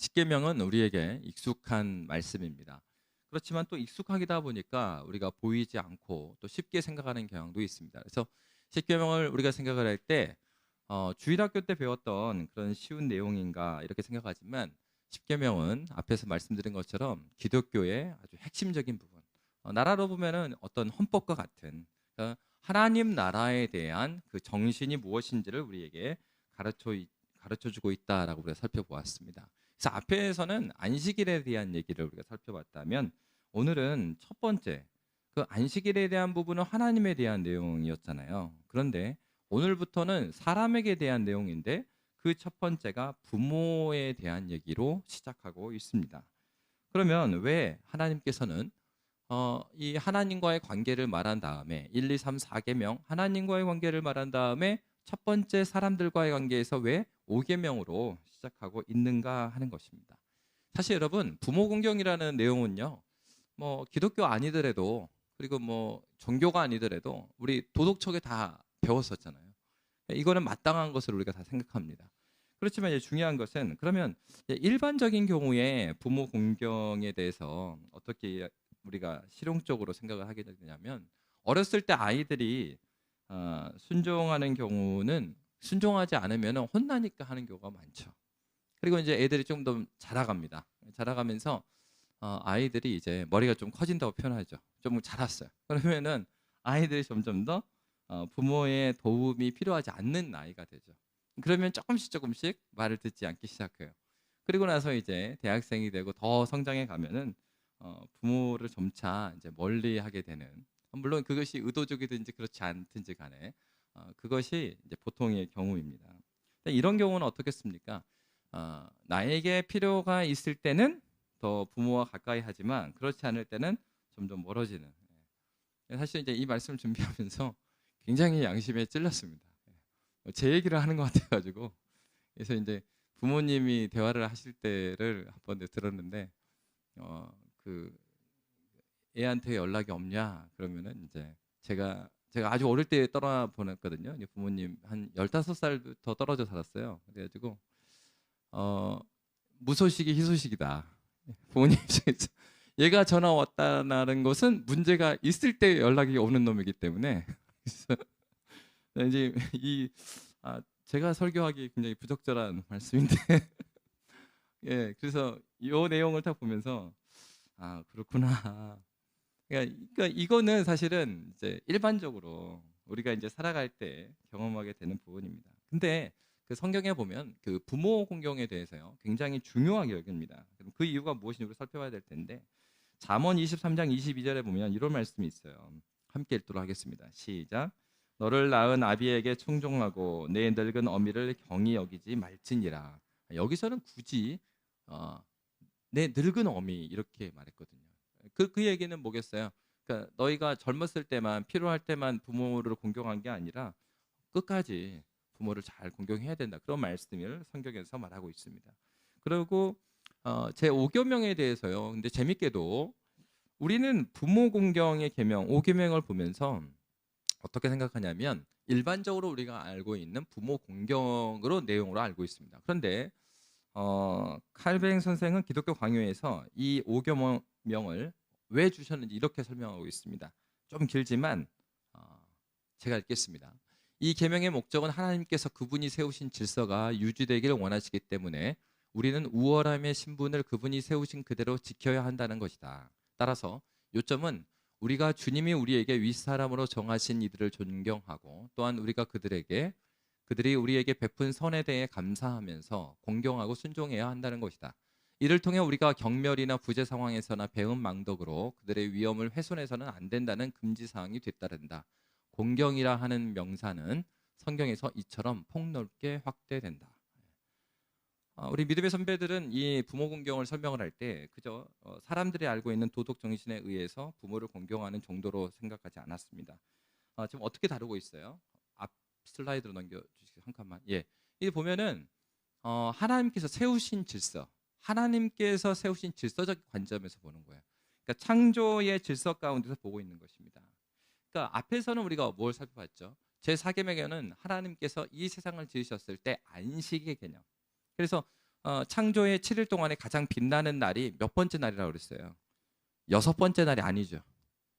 십계명은 우리에게 익숙한 말씀입니다. 그렇지만 또 익숙하다 보니까 우리가 보이지 않고 또 쉽게 생각하는 경향도 있습니다. 그래서 십계명을 우리가 생각을 할 때 주일학교 때 배웠던 그런 쉬운 내용인가 이렇게 생각하지만 십계명은 앞에서 말씀드린 것처럼 기독교의 아주 핵심적인 부분. 나라로 보면은 어떤 헌법과 같은 하나님 나라에 대한 그 정신이 무엇인지를 우리에게 가르쳐 가르쳐주고 있다라고 우리가 살펴보았습니다. 그래서 앞에서는 안식일에 대한 얘기를 우리가 살펴봤다면 오늘은 첫 번째 그 안식일에 대한 부분은 하나님에 대한 내용이었잖아요. 그런데 오늘부터는 사람에게 대한 내용인데 그 첫 번째가 부모에 대한 얘기로 시작하고 있습니다. 그러면 왜 하나님께서는 이 하나님과의 관계를 말한 다음에 1, 2, 3, 4계명 하나님과의 관계를 말한 다음에 첫 번째 사람들과의 관계에서 왜 5계명으로 시작하고 있는가 하는 것입니다. 사실 여러분 부모 공경이라는 내용은요. 뭐 기독교 아니더라도 그리고 뭐 종교가 아니더라도 우리 도덕책에 다 배웠었잖아요. 이거는 마땅한 것을 우리가 다 생각합니다. 그렇지만 이제 중요한 것은 그러면 일반적인 경우에 부모 공경에 대해서 어떻게 우리가 실용적으로 생각을 하게 되냐면 어렸을 때 아이들이 순종하는 경우는 순종하지 않으면 혼나니까 하는 경우가 많죠. 그리고 이제 애들이 좀 더 자라갑니다. 자라가면서 아이들이 이제 머리가 좀 커진다고 표현하죠. 좀 자랐어요. 그러면은 아이들이 점점 더 부모의 도움이 필요하지 않는 나이가 되죠. 그러면 조금씩 말을 듣지 않기 시작해요. 그리고 나서 이제 대학생이 되고 더 성장해 가면은 부모를 점차 이제 멀리하게 되는 물론 그것이 의도적이든지 그렇지 않든지 간에 그것이 이제 보통의 경우입니다. 이런 경우는 어떻겠습니까? 나에게 필요가 있을 때는 더 부모와 가까이 하지만 그렇지 않을 때는 점점 멀어지는. 사실 이제 이 말씀을 준비하면서 굉장히 양심에 찔렸습니다. 제 얘기를 하는 것 같아가지고 그래서 이제 부모님이 대화를 하실 때를 한 번 들었는데 그 애한테 연락이 없냐 그러면은 이제 제가 아주 어릴 때 떠나 보냈거든요. 부모님 한 15살부터 떨어져 살았어요. 그래가지고 어 무소식이 희소식이다. 부모님 입장에서 얘가 전화 왔다는 것은 문제가 있을 때 연락이 오는 놈이기 때문에 그래서 이제 제가 설교하기 굉장히 부적절한 말씀인데 예 그래서 이 내용을 딱 보면서 그렇구나. 그러니까 이거는 사실은 이제 일반적으로 우리가 이제 살아갈 때 경험하게 되는 부분입니다. 근데 그 성경에 보면 그 부모 공경에 대해서요 굉장히 중요하게 여깁니다. 그럼 그 이유가 무엇인지 우리 살펴봐야 될 텐데 잠언 23장 22절에 보면 이런 말씀이 있어요. 함께 읽도록 하겠습니다. 시작. 너를 낳은 아비에게 충종하고 내 늙은 어미를 경히 여기지 말지니라. 여기서는 굳이 어, 내 늙은 어미 이렇게 말했거든요. 그 얘기는 뭐겠어요? 그러니까 너희가 젊었을 때만 필요할 때만 부모를 공경한 게 아니라 끝까지 부모를 잘 공경해야 된다. 그런 말씀을 성경에서 말하고 있습니다. 그리고 제 5계명에 대해서요. 근데 재밌게도 우리는 부모 공경의 계명 5계명을 보면서 어떻게 생각하냐면 일반적으로 우리가 알고 있는 부모 공경으로 내용으로 알고 있습니다. 그런데 칼뱅 선생은 기독교 강요에서 이 5계명을 왜 주셨는지 이렇게 설명하고 있습니다. 좀 길지만 제가 읽겠습니다. 이 계명의 목적은 하나님께서 그분이 세우신 질서가 유지되기를 원하시기 때문에 우리는 우월함의 신분을 그분이 세우신 그대로 지켜야 한다는 것이다. 따라서 요점은 우리가 주님이 우리에게 윗사람으로 정하신 이들을 존경하고 또한 우리가 그들이 우리에게 베푼 선에 대해 감사하면서 공경하고 순종해야 한다는 것이다. 이를 통해 우리가 경멸이나 부재 상황에서나 배은망덕으로 그들의 위엄을 훼손해서는 안 된다는 금지 사항이 뒤따른다. 공경이라 하는 명사는 성경에서 이처럼 폭넓게 확대된다. 우리 믿음의 선배들은 이 부모 공경을 설명을 할 때 그저 사람들이 알고 있는 도덕 정신에 의해서 부모를 공경하는 정도로 생각하지 않았습니다. 지금 어떻게 다루고 있어요? 앞 슬라이드로 넘겨주시죠. 한 칸만. 예, 이 보면은 하나님께서 세우신 질서, 하나님께서 세우신 질서적 관점에서 보는 거예요. 그러니까 창조의 질서 가운데서 보고 있는 것입니다. 그러니까 앞에서는 우리가 뭘 살펴봤죠? 제4계명에는 하나님께서 이 세상을 지으셨을 때 안식의 개념. 그래서 창조의 7일 동안에 가장 빛나는 날이 몇 번째 날이라고 그랬어요? 여섯 번째 날이 아니죠.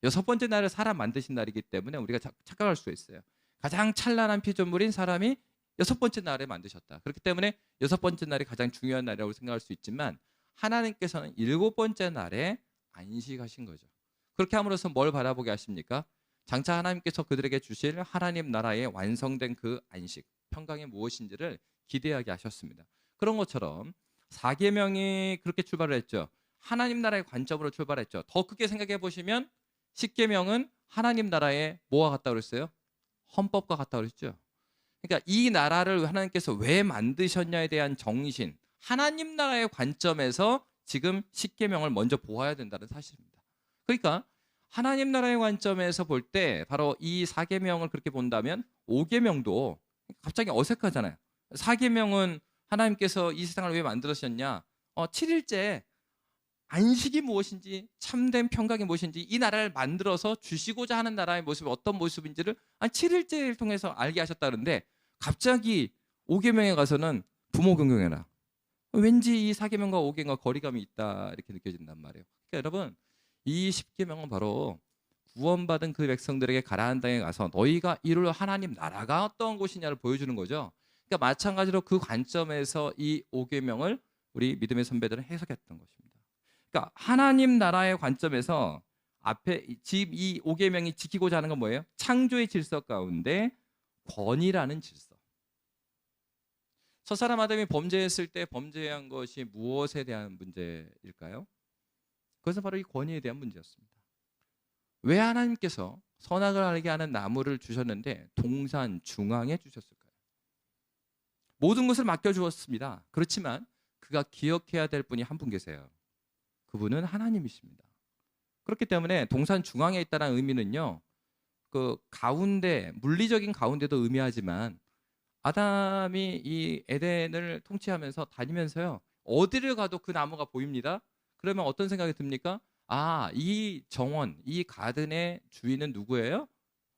여섯 번째 날을 사람 만드신 날이기 때문에 우리가 착각할 수 있어요. 가장 찬란한 피조물인 사람이 여섯 번째 날에 만드셨다. 그렇기 때문에 여섯 번째 날이 가장 중요한 날이라고 생각할 수 있지만 하나님께서는 일곱 번째 날에 안식하신 거죠. 그렇게 함으로써 뭘 바라보게 하십니까? 장차 하나님께서 그들에게 주실 하나님 나라의 완성된 그 안식, 평강이 무엇인지를 기대하게 하셨습니다. 그런 것처럼 사계명이 그렇게 출발을 했죠. 하나님 나라의 관점으로 출발했죠. 더 크게 생각해 보시면 십계명은 하나님 나라의 뭐와 같다 그랬어요? 헌법과 같다 그랬죠. 그러니까 이 나라를 하나님께서 왜 만드셨냐에 대한 정신, 하나님 나라의 관점에서 지금 십계명을 먼저 보아야 된다는 사실입니다. 그러니까 하나님 나라의 관점에서 볼 때 바로 이 사계명을 그렇게 본다면 오계명도 갑자기 어색하잖아요. 사계명은 하나님께서 이 세상을 왜 만들으셨냐? 7일째 안식이 무엇인지, 참된 평강이 무엇인지, 이 나라를 만들어서 주시고자 하는 나라의 모습이 어떤 모습인지를 7일째를 통해서 알게 하셨다는데 갑자기 5계명에 가서는 부모 경경해라. 왠지 이 4계명과 5계명과 거리감이 있다 이렇게 느껴진단 말이에요. 그러니까 여러분 이 10계명은 바로 구원받은 그 백성들에게 가나안 땅에 가서 너희가 이룰 하나님 나라가 어떤 곳이냐를 보여주는 거죠. 그러니까 마찬가지로 그 관점에서 이 5계명을 우리 믿음의 선배들은 해석했던 것입니다. 그러니까 하나님 나라의 관점에서 앞에 지금 이 5계명이 지키고자 하는 건 뭐예요? 창조의 질서 가운데 권위라는 질서. 첫사람 아담이 범죄했을 때 범죄한 것이 무엇에 대한 문제일까요? 그것은 바로 이 권위에 대한 문제였습니다. 왜 하나님께서 선악을 알게 하는 나무를 주셨는데 동산 중앙에 주셨을까요? 모든 것을 맡겨주었습니다. 그렇지만 그가 기억해야 될 분이 한 분 계세요. 그분은 하나님이십니다. 그렇기 때문에 동산 중앙에 있다는 의미는요, 그 가운데, 물리적인 가운데도 의미하지만 아담이 이 에덴을 통치하면서 다니면서요, 어디를 가도 그 나무가 보입니다. 그러면 어떤 생각이 듭니까? 이 정원, 이 가든의 주인은 누구예요?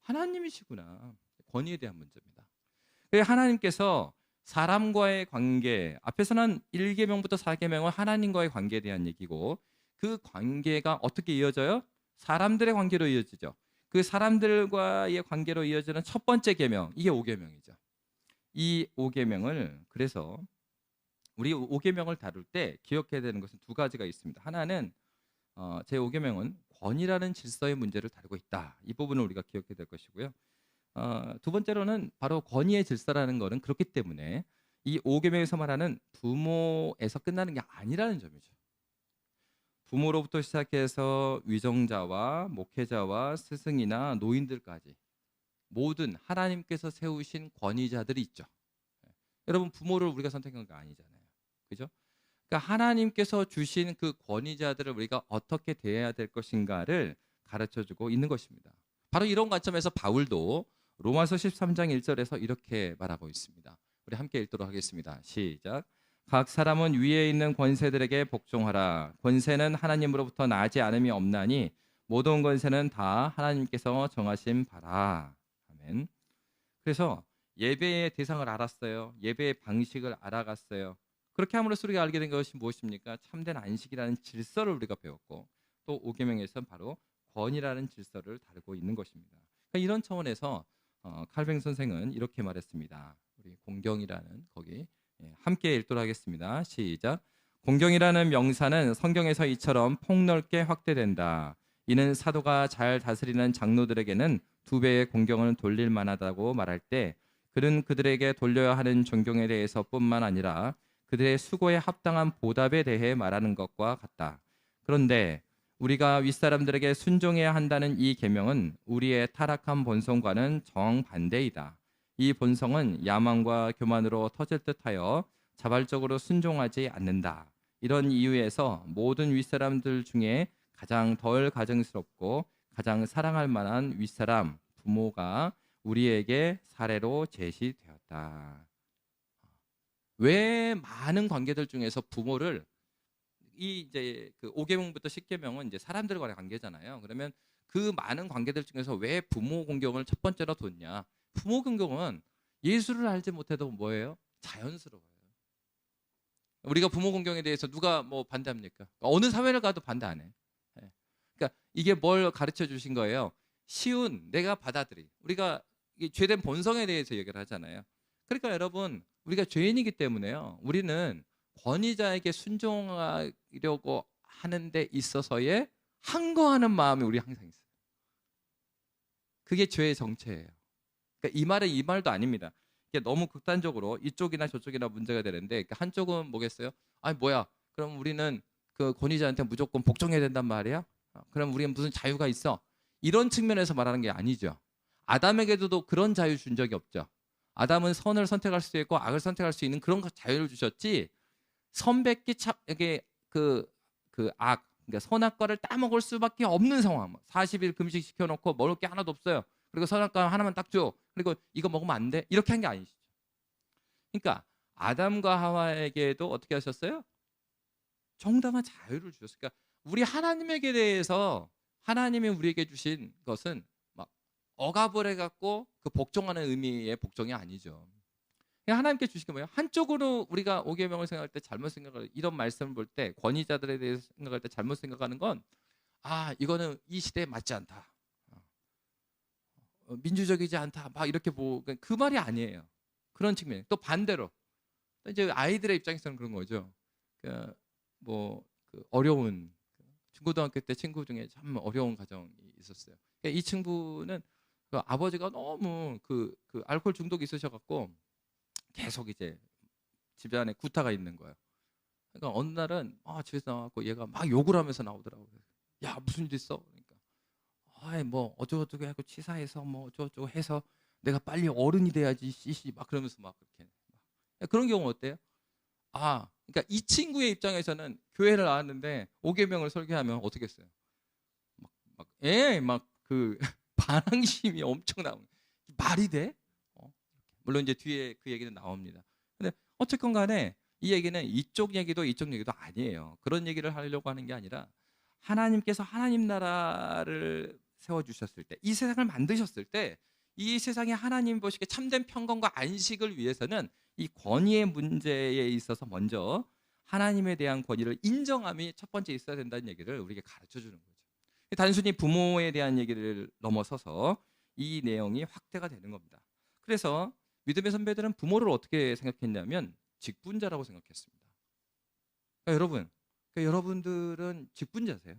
하나님이시구나. 권위에 대한 문제입니다. 하나님께서 사람과의 관계, 앞에서는 1계명부터 4계명은 하나님과의 관계에 대한 얘기고 그 관계가 어떻게 이어져요? 사람들의 관계로 이어지죠. 그 사람들과의 관계로 이어지는 첫 번째 계명, 이게 5계명이죠. 이 5계명을 그래서 우리 5계명을 다룰 때 기억해야 되는 것은 두 가지가 있습니다. 하나는 제 5계명은 권위라는 질서의 문제를 다루고 있다. 이 부분을 우리가 기억해야 될 것이고요. 두 번째로는 바로 권위의 질서라는 것은 그렇기 때문에 이 5계명에서 말하는 부모에서 끝나는 게 아니라는 점이죠. 부모로부터 시작해서 위정자와 목회자와 스승이나 노인들까지 모든 하나님께서 세우신 권위자들이 있죠. 여러분 부모를 우리가 선택한 거 아니잖아요. 그죠? 그러니까 하나님께서 주신 그 권위자들을 우리가 어떻게 대해야 될 것인가를 가르쳐주고 있는 것입니다. 바로 이런 관점에서 바울도 로마서 13장 1절에서 이렇게 말하고 있습니다. 우리 함께 읽도록 하겠습니다. 시작. 각 사람은 위에 있는 권세들에게 복종하라. 권세는 하나님으로부터 나지 않음이 없나니 모든 권세는 다 하나님께서 정하신 바라. 아멘. 그래서 예배의 대상을 알았어요. 예배의 방식을 알아갔어요. 그렇게 함으로써 우리가 알게 된 것이 무엇입니까? 참된 안식이라는 질서를 우리가 배웠고 또 5계명에서는 바로 권위라는 질서를 다루고 있는 것입니다. 그러니까 이런 차원에서 칼뱅 선생은 이렇게 말했습니다. 우리 공경이라는 거기 함께 읽도록 하겠습니다. 시작. 공경이라는 명사는 성경에서 이처럼 폭넓게 확대된다. 이는 사도가 잘 다스리는 장로들에게는 2배의 공경을 돌릴 만하다고 말할 때 그는 그들에게 돌려야 하는 존경에 대해서뿐만 아니라 그들의 수고에 합당한 보답에 대해 말하는 것과 같다. 그런데 우리가 윗사람들에게 순종해야 한다는 이 계명은 우리의 타락한 본성과는 정반대이다. 이 본성은 야망과 교만으로 터질 듯하여 자발적으로 순종하지 않는다. 이런 이유에서 모든 윗사람들 중에 가장 덜 가증스럽고 가장 사랑할 만한 윗사람, 부모가 우리에게 사례로 제시되었다. 왜 많은 관계들 중에서 부모를 이제 그 5계명부터 10계명은 이제 사람들과의 관계잖아요. 그러면 그 많은 관계들 중에서 왜 부모 공경을 첫 번째로 뒀냐? 부모 공경은 예수를 알지 못해도 뭐예요? 자연스러워요. 우리가 부모 공경에 대해서 누가 뭐 반대합니까? 어느 사회를 가도 반대 안 해. 예. 그러니까 이게 뭘 가르쳐 주신 거예요? 쉬운 내가 받아들이. 우리가 이 죄된 본성에 대해서 얘기를 하잖아요. 그러니까 여러분 우리가 죄인이기 때문에요. 우리는 권위자에게 순종하려고 하는 데 있어서의 항거하는 마음이 우리 항상 있어요. 그게 죄의 정체예요. 그러니까 이 말은 이 말도 아닙니다. 이게 너무 극단적으로 이쪽이나 저쪽이나 문제가 되는데 그러니까 한쪽은 뭐겠어요? 아니 뭐야? 그럼 우리는 그 권위자한테 무조건 복종해야 된단 말이야? 그럼 우리는 무슨 자유가 있어? 이런 측면에서 말하는 게 아니죠. 아담에게도 그런 자유 준 적이 없죠. 아담은 선을 선택할 수 있고 악을 선택할 수 있는 그런 자유를 주셨지. 선밖에 이게 악, 그러니까 선악과를 따먹을 수밖에 없는 상황. 40일 금식 시켜놓고 먹을 게 하나도 없어요. 그리고 선악과 하나만 딱 줘. 그리고 이거 먹으면 안 돼. 이렇게 한 게 아니시죠. 그러니까 아담과 하와에게도 어떻게 하셨어요? 정당한 자유를 주셨어요. 그러니까 우리 하나님에게 대해서 하나님이 우리에게 주신 것은 막 억압을 해갖고 그 복종하는 의미의 복종이 아니죠. 하나님께 주신 게 뭐예요? 한쪽으로 우리가 오계명을 생각할 때 잘못 생각을 이런 말씀을 볼 때 권위자들에 대해서 생각할 때 잘못 생각하는 건 이거는 이 시대에 맞지 않다. 민주적이지 않다. 막 이렇게 그 말이 아니에요. 그런 측면. 또 반대로 또 이제 아이들의 입장에서는 그런 거죠. 그 어려운 중고등학교 때 친구 중에 참 어려운 가정이 있었어요. 그러니까 이 친구는 그 아버지가 너무 그 알코올 중독이 있으셔갖고 계속 이제 집안에 구타가 있는 거예요. 그러니까 어느 날은 집에서 나와갖고 얘가 막 욕을 하면서 나오더라고요. 야 무슨 일 있어? 그러니까 뭐 어쩌고저쩌고 하고 치사해서 뭐 어쩌고저쩌고 해서 내가 빨리 어른이 돼야지 씨씨 막 그러면서 막 그렇게 그런 경우 어때요? 그러니까 이 친구의 입장에서는 교회를 나왔는데 5계명을 설교하면 어떻게 했어요? 막그 반항심이 엄청 나오는 말이 돼? 물론 이제 뒤에 그 얘기는 나옵니다. 근데 어쨌건 간에 이 얘기는 이쪽 얘기도 아니에요. 그런 얘기를 하려고 하는 게 아니라 하나님께서 하나님 나라를 세워주셨을 때, 이 세상을 만드셨을 때, 이 세상에 하나님 보시기에 참된 평강과 안식을 위해서는 이 권위의 문제에 있어서 먼저 하나님에 대한 권위를 인정함이 첫 번째 있어야 된다는 얘기를 우리에게 가르쳐 주는 거죠. 단순히 부모에 대한 얘기를 넘어서서 이 내용이 확대가 되는 겁니다. 그래서 믿음의 선배들은 부모를 어떻게 생각했냐면 직분자라고 생각했습니다. 그러니까 여러분들은 직분자세요.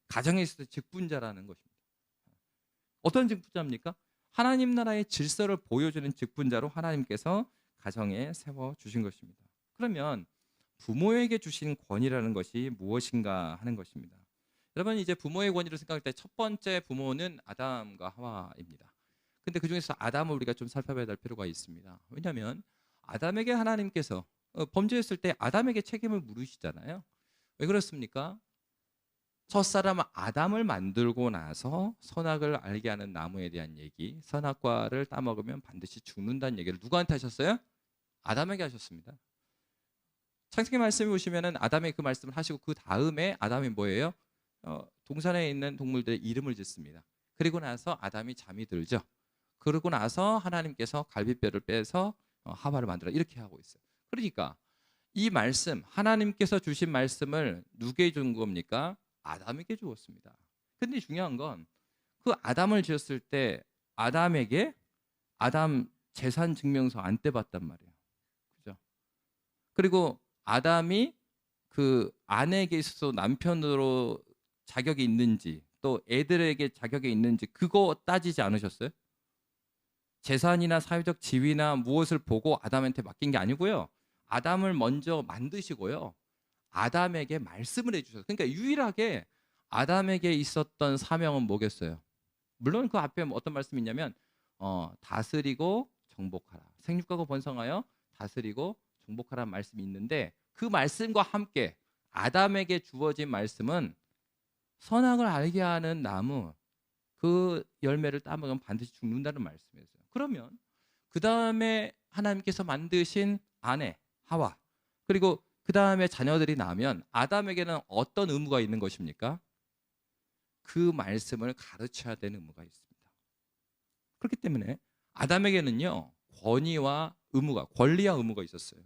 가정에 있어서 직분자라는 것입니다. 어떤 직분자입니까? 하나님 나라의 질서를 보여주는 직분자로 하나님께서 가정에 세워주신 것입니다. 그러면 부모에게 주신 권위라는 것이 무엇인가 하는 것입니다. 여러분 이제 부모의 권위를 생각할 때 첫 번째 부모는 아담과 하와입니다. 근데 그중에서 아담을 우리가 좀 살펴봐야 될 필요가 있습니다. 왜냐하면 아담에게 하나님께서 범죄했을 때 아담에게 책임을 물으시잖아요. 왜 그렇습니까? 첫사람 아담을 만들고 나서 선악을 알게 하는 나무에 대한 얘기, 선악과를 따먹으면 반드시 죽는다는 얘기를 누구한테 하셨어요? 아담에게 하셨습니다. 창세기 말씀에 보시면은 아담의 그 말씀을 하시고 그 다음에 아담이 뭐예요? 동산에 있는 동물들의 이름을 짓습니다. 그리고 나서 아담이 잠이 들죠. 그러고 나서 하나님께서 갈비뼈를 빼서 하와를 만들어 이렇게 하고 있어요. 그러니까 이 말씀, 하나님께서 주신 말씀을 누구에게 준 겁니까? 아담에게 주었습니다. 근데 중요한 건 그 아담을 지었을 때 아담에게 아담 재산 증명서 안 떼봤단 말이에요. 그죠? 그리고 아담이 그 아내에게 있어서 남편으로 자격이 있는지 또 애들에게 자격이 있는지 그거 따지지 않으셨어요? 재산이나 사회적 지위나 무엇을 보고 아담한테 맡긴 게 아니고요. 아담을 먼저 만드시고요. 아담에게 말씀을 해주셨어요. 그러니까 유일하게 아담에게 있었던 사명은 뭐겠어요? 물론 그 앞에 어떤 말씀이 있냐면 다스리고 정복하라. 생육하고 번성하여 다스리고 정복하라는 말씀이 있는데 그 말씀과 함께 아담에게 주어진 말씀은 선악을 알게 하는 나무 그 열매를 따먹으면 반드시 죽는다는 말씀이었어요. 그러면 그 다음에 하나님께서 만드신 아내 하와 그리고 그 다음에 자녀들이 나면 아담에게는 어떤 의무가 있는 것입니까? 그 말씀을 가르쳐야 되는 의무가 있습니다. 그렇기 때문에 아담에게는요 권위와 의무가 권리와 의무가 있었어요.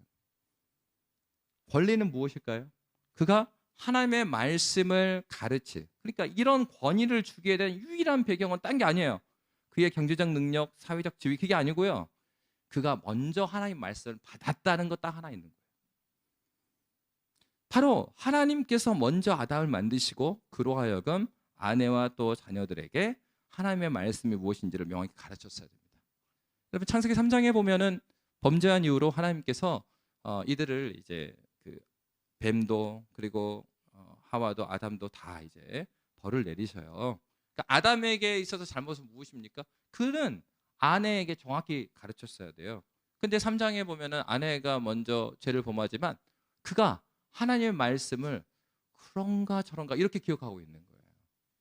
권리는 무엇일까요? 그가 하나님의 말씀을 그러니까 이런 권위를 주게 된 유일한 배경은 딴 게 아니에요. 그의 경제적 능력, 사회적 지위 그게 아니고요. 그가 먼저 하나님 말씀을 받았다는 것 딱 하나 있는 거예요. 바로 하나님께서 먼저 아담을 만드시고 그로 하여금 아내와 또 자녀들에게 하나님의 말씀이 무엇인지를 명확히 가르쳤어야 됩니다. 여러분 창세기 3장에 보면은 범죄한 이후로 하나님께서 이들을 이제 그 뱀도 그리고 하와도 아담도 다 이제 벌을 내리셔요. 그러니까 아담에게 있어서 잘못은 무엇입니까? 그는 아내에게 정확히 가르쳤어야 돼요. 근데 3장에 보면은 아내가 먼저 죄를 범하지만 그가 하나님의 말씀을 그런가 저런가 이렇게 기억하고 있는 거예요.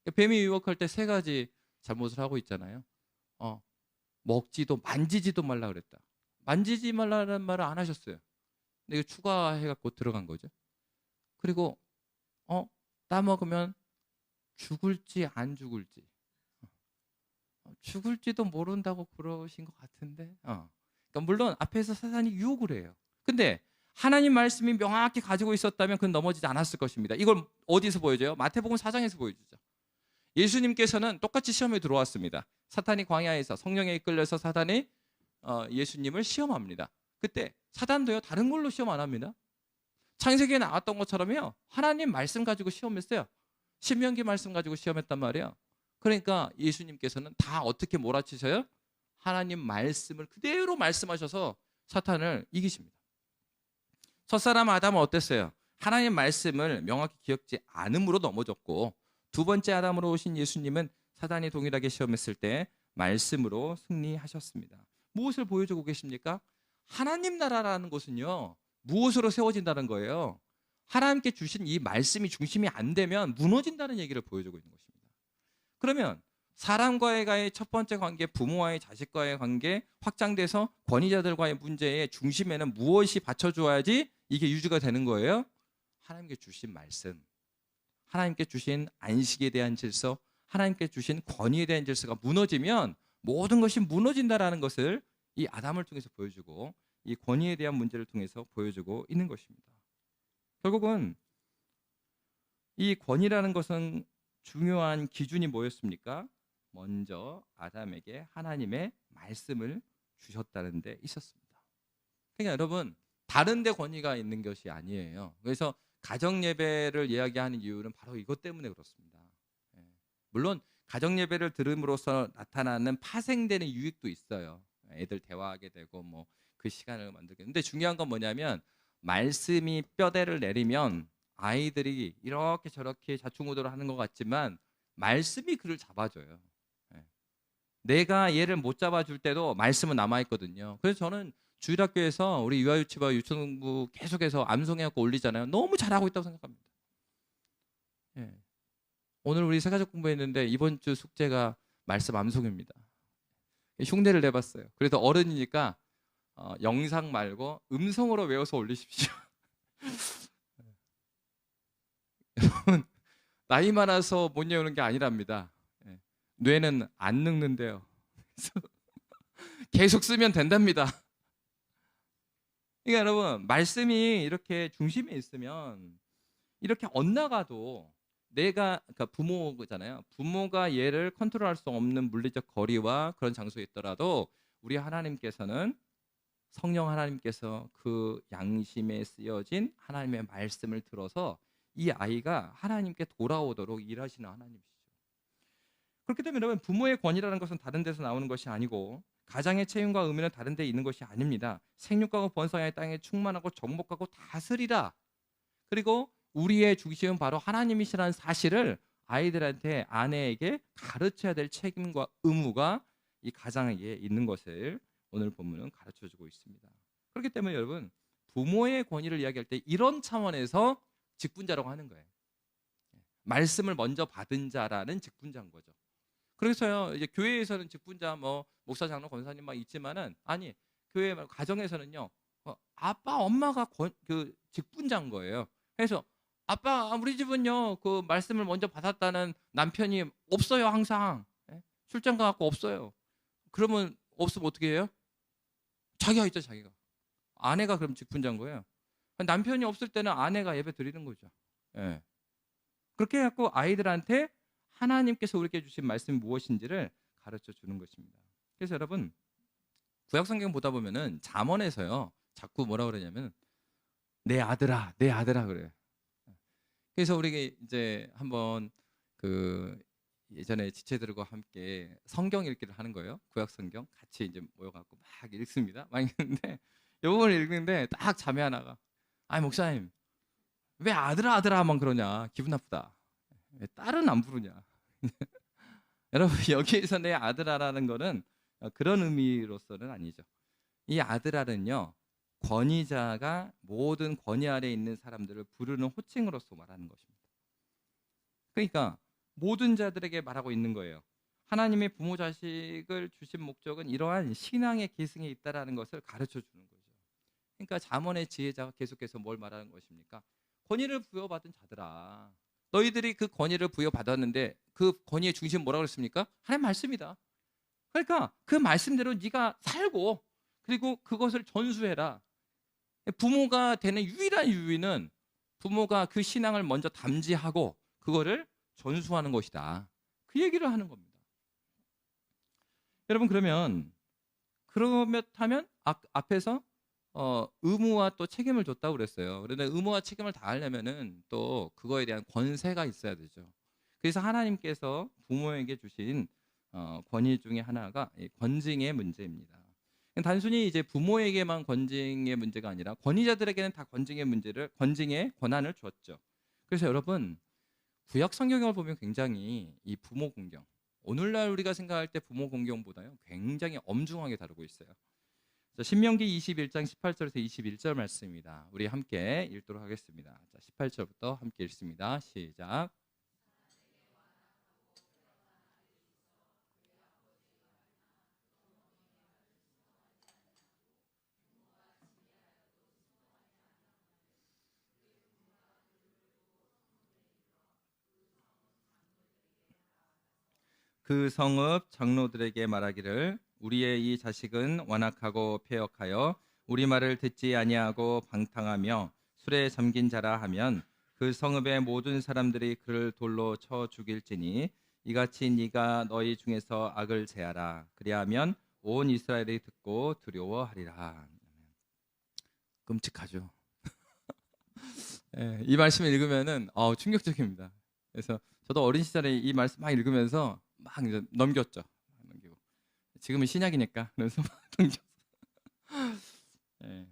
그러니까 뱀이 유혹할 때 세 가지 잘못을 하고 있잖아요. 먹지도 만지지도 말라 그랬다. 만지지 말라는 말을 안 하셨어요. 근데 이거 추가해갖고 들어간 거죠. 그리고 따먹으면 죽을지 안 죽을지 죽을지도 모른다고 그러신 것 같은데 그러니까 물론 앞에서 사탄이 유혹을 해요. 근데 하나님 말씀이 명확히 가지고 있었다면 그는 넘어지지 않았을 것입니다. 이걸 어디서 보여줘요? 마태복음 4장에서 보여주죠. 예수님께서는 똑같이 시험에 들어왔습니다. 사탄이 광야에서 성령에 이끌려서 사탄이 예수님을 시험합니다. 그때 사탄도요 다른 걸로 시험 안 합니다. 창세기에 나왔던 것처럼요 하나님 말씀 가지고 시험했어요. 신명기 말씀 가지고 시험했단 말이에요. 그러니까 예수님께서는 다 어떻게 몰아치셔요? 하나님 말씀을 그대로 말씀하셔서 사탄을 이기십니다. 첫사람 아담은 어땠어요? 하나님 말씀을 명확히 기억지 않음으로 넘어졌고 두 번째 아담으로 오신 예수님은 사탄이 동일하게 시험했을 때 말씀으로 승리하셨습니다. 무엇을 보여주고 계십니까? 하나님 나라라는 것은요 무엇으로 세워진다는 거예요? 하나님께 주신 이 말씀이 중심이 안 되면 무너진다는 얘기를 보여주고 있는 것입니다. 그러면 사람과의 첫 번째 관계, 부모와의 자식과의 관계 확장돼서 권위자들과의 문제의 중심에는 무엇이 받쳐줘야지 이게 유지가 되는 거예요? 하나님께 주신 말씀, 하나님께 주신 안식에 대한 질서, 하나님께 주신 권위에 대한 질서가 무너지면 모든 것이 무너진다라는 것을 이 아담을 통해서 보여주고 이 권위에 대한 문제를 통해서 보여주고 있는 것입니다. 결국은 이 권위라는 것은 중요한 기준이 뭐였습니까? 먼저 아담에게 하나님의 말씀을 주셨다는 데 있었습니다. 그러니까 여러분 다른 데 권위가 있는 것이 아니에요. 그래서 가정 예배를 이야기하는 이유는 바로 이것 때문에 그렇습니다. 물론 가정 예배를 들음으로써 나타나는 파생되는 유익도 있어요. 애들 대화하게 되고 뭐 그 시간을 만들게. 근데 중요한 건 뭐냐면 말씀이 뼈대를 내리면 아이들이 이렇게 저렇게 좌충우돌을 하는 것 같지만 말씀이 그를 잡아줘요. 내가 얘를 못 잡아줄 때도 말씀은 남아있거든요. 그래서 저는 주일학교에서 우리 유아유치부와 유치원부 계속해서 암송해갖고 올리잖아요. 너무 잘하고 있다고 생각합니다. 오늘 우리 새가족 공부했는데 이번 주 숙제가 말씀 암송입니다. 흉내를 내봤어요. 그래서 어른이니까 영상 말고 음성으로 외워서 올리십시오. 여러분 나이 많아서 못 외우는 게 아니랍니다. 뇌는 안 늙는데요. 계속 쓰면 된답니다. 그러니까 여러분 말씀이 이렇게 중심에 있으면 이렇게 엇나가도 그러니까 부모잖아요. 부모가 얘를 컨트롤할 수 없는 물리적 거리와 그런 장소에 있더라도 우리 하나님께서는 성령 하나님께서 그 양심에 쓰여진 하나님의 말씀을 들어서 이 아이가 하나님께 돌아오도록 일하시는 하나님이시죠. 그렇기 때문에 여러분 부모의 권위라는 것은 다른 데서 나오는 것이 아니고 가장의 책임과 의무는 다른 데 있는 것이 아닙니다. 생육하고 번성하여 땅에 충만하고 정복하고 다스리라. 그리고 우리의 중심은 바로 하나님이시라는 사실을 아이들한테 아내에게 가르쳐야 될 책임과 의무가 이 가장에게 있는 것을 오늘 본문은 가르쳐주고 있습니다. 그렇기 때문에 여러분 부모의 권위를 이야기할 때 이런 차원에서 직분자라고 하는 거예요. 말씀을 먼저 받은 자라는 직분자인 거죠. 그래서요 이제 교회에서는 직분자 뭐 목사 장로 권사님 막 있지만은 아니 교회 가정에서는요 아빠 엄마가 그 직분자인 거예요. 그래서 아빠 우리 집은요 그 말씀을 먼저 받았다는 남편이 없어요. 항상 출장 가갖고 없어요. 그러면 없으면 어떻게 해요? 자기가 있죠. 자기가 아내가 그럼 직분자인 거예요. 남편이 없을 때는 아내가 예배 드리는 거죠. 예. 그렇게 해갖고 아이들한테 하나님께서 우리에게 주신 말씀이 무엇인지를 가르쳐 주는 것입니다. 그래서 여러분, 구약 성경 보다 보면은 잠언에서요 자꾸 뭐라 그러냐면 내 아들아, 내 아들아 그래요. 그래서 우리 이제 한번 그 예전에 지체들과 함께 성경 읽기를 하는 거예요. 구약 성경 같이 이제 모여갖고 막 읽습니다. 막 읽는데 요번을 읽는데 딱 자매 하나가, 아니 목사님 왜 아들아 아들아만 그러냐, 기분 나쁘다. 왜 딸은 안 부르냐. 여러분, 여기에서 내 아들아라는 거는 그런 의미로서는 아니죠. 이 아들아는요, 권위자가 모든 권위 아래에 있는 사람들을 부르는 호칭으로서 말하는 것입니다. 그러니까 모든 자들에게 말하고 있는 거예요. 하나님의 부모 자식을 주신 목적은 이러한 신앙의 계승에 있다라는 것을 가르쳐 주는 거죠. 그러니까 잠언의 지혜자가 계속해서 뭘 말하는 것입니까? 권위를 부여받은 자들아, 너희들이 그 권위를 부여받았는데 그 권위의 중심 뭐라고 그랬습니까? 하나님 말씀이다. 그러니까 그 말씀대로 네가 살고 그리고 그것을 전수해라. 부모가 되는 유일한 이유는 부모가 그 신앙을 먼저 담지하고 그거를 전수하는 것이다. 그 얘기를 하는 겁니다. 여러분, 그렇다면 앞에서 의무와 또 책임을 줬다고 그랬어요. 그런데 의무와 책임을 다하려면은 또 그거에 대한 권세가 있어야 되죠. 그래서 하나님께서 부모에게 주신 권위 중에 하나가 권징의 문제입니다. 단순히 이제 부모에게만 권징의 문제가 아니라 권위자들에게는 다 권징의 권한을 주었죠. 그래서 여러분, 구약 성경을 보면 굉장히 이 부모 공경, 오늘날 우리가 생각할 때 부모 공경보다요 굉장히 엄중하게 다루고 있어요. 신명기 21장 18절에서 21절 말씀입니다. 우리 함께 읽도록 하겠습니다. 자, 18절부터 함께 읽습니다. 시작. 그 성읍 장로들에게 말하기를, 우리의 이 자식은 완악하고 패역하여 우리 말을 듣지 아니하고 방탕하며 술에 잠긴 자라 하면 그 성읍의 모든 사람들이 그를 돌로 쳐 죽일지니 이같이 네가 너희 중에서 악을 제하라. 그리하면 온 이스라엘이 듣고 두려워하리라. 끔찍하죠. 예, 이 말씀을 읽으면은 충격적입니다. 그래서 저도 어린 시절에 이 말씀 막 읽으면서 막 이제 넘겼죠. 넘기고 지금은 신약이니까 그래서 막 넘겼어. 예.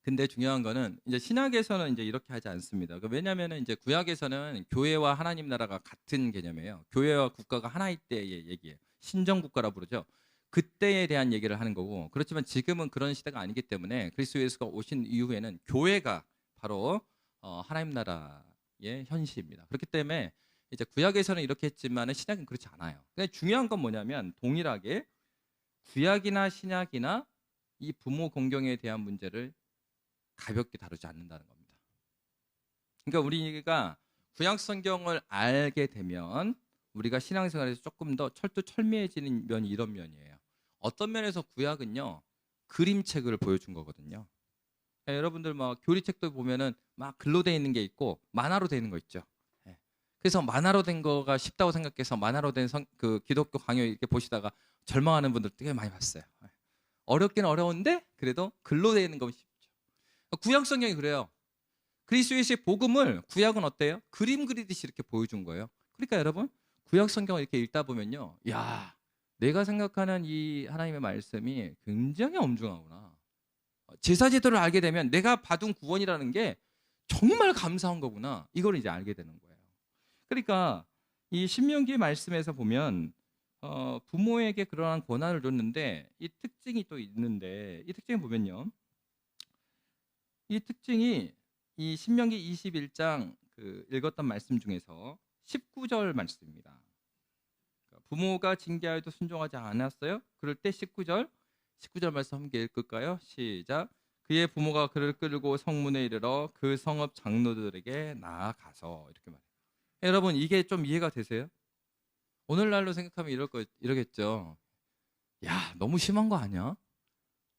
근데 중요한 거는 이제 신약에서는 이제 이렇게 하지 않습니다. 왜냐하면 이제 구약에서는 교회와 하나님 나라가 같은 개념이에요. 교회와 국가가 하나일 때의 얘기예요. 신정 국가라 부르죠. 그때에 대한 얘기를 하는 거고, 그렇지만 지금은 그런 시대가 아니기 때문에 그리스도 예수가 오신 이후에는 교회가 바로 하나님 나라의 현시입니다. 그렇기 때문에 이제 구약에서는 이렇게 했지만 신약은 그렇지 않아요. 근데 중요한 건 뭐냐면 동일하게 구약이나 신약이나 이 부모 공경에 대한 문제를 가볍게 다루지 않는다는 겁니다. 그러니까 우리가 구약 성경을 알게 되면 우리가 신앙생활에서 조금 더 철두철미해지는 면이 이런 면이에요. 어떤 면에서 구약은요 그림책을 보여준 거거든요. 여러분들 막 교리책도 보면은 막 글로 돼 있는 게 있고 만화로 돼 있는 거 있죠. 그래서 만화로 된 거가 쉽다고 생각해서 만화로 된 그 기독교 강요 이렇게 보시다가 절망하는 분들 되게 많이 봤어요. 어렵긴 어려운데 그래도 글로 돼 있는 건 쉽죠. 구약 성경이 그래요. 그리스도 예수의 복음을 구약은 어때요? 그림 그리듯이 이렇게 보여준 거예요. 그러니까 여러분 구약 성경을 이렇게 읽다 보면요, 야, 내가 생각하는 이 하나님의 말씀이 굉장히 엄중하구나. 제사 제도를 알게 되면 내가 받은 구원이라는 게 정말 감사한 거구나. 이걸 이제 알게 되는 거예요. 그러니까 이 신명기 말씀에서 보면 부모에게 그러한 권한을 줬는데 이 특징이 또 있는데, 이 특징을 보면요, 이 특징이 이 신명기 21장 그 읽었던 말씀 중에서 19절 말씀입니다. 부모가 징계하여도 순종하지 않았어요? 그럴 때 19절 말씀 함께 읽을까요? 시작. 그의 부모가 그를 끌고 성문에 이르러 그 성읍 장로들에게 나아가서, 이렇게 말해요. 여러분 이게 좀 이해가 되세요? 오늘날로 생각하면 이러겠죠. 야, 너무 심한 거 아니야?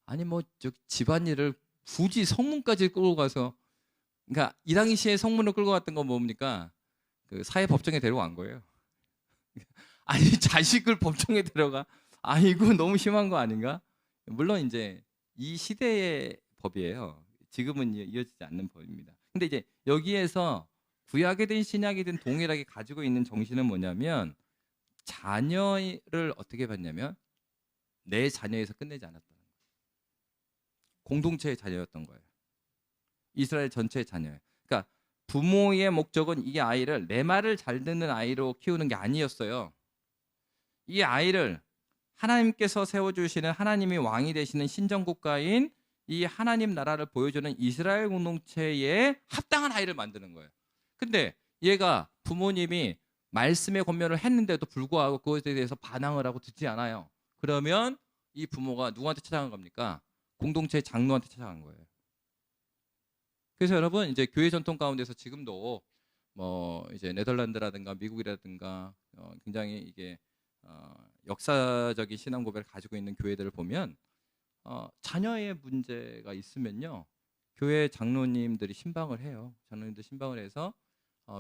아니 뭐 집안일을 굳이 성문까지 끌고 가서, 그러니까 이 당시에 성문을 끌고 갔던 건 뭡니까? 그 사회법정에 데려간 거예요. 아니 자식을 법정에 데려가? 아 이거 너무 심한 거 아닌가? 물론 이제 이 시대의 법이에요. 지금은 이어지지 않는 법입니다. 근데 이제 여기에서 구약이든 신약이든 동일하게 가지고 있는 정신은 뭐냐면, 자녀를 어떻게 봤냐면 내 자녀에서 끝내지 않았다는 거예요. 공동체의 자녀였던 거예요. 이스라엘 전체의 자녀예요. 그러니까 부모의 목적은 이 아이를 내 말을 잘 듣는 아이로 키우는 게 아니었어요. 이 아이를 하나님께서 세워주시는, 하나님이 왕이 되시는 신정국가인 이 하나님 나라를 보여주는 이스라엘 공동체에 합당한 아이를 만드는 거예요. 근데 얘가 부모님이 말씀의 권면을 했는데도 불구하고 그것에 대해서 반항을 하고 듣지 않아요. 그러면 이 부모가 누구한테 찾아간 겁니까? 공동체의 장로한테 찾아간 거예요. 그래서 여러분, 이제 교회 전통 가운데서 지금도 뭐 이제 네덜란드라든가 미국이라든가 굉장히 이게 역사적인 신앙 고백을 가지고 있는 교회들을 보면 자녀의 문제가 있으면요, 교회 장로님들이 신방을 해요. 장로님들 신방을 해서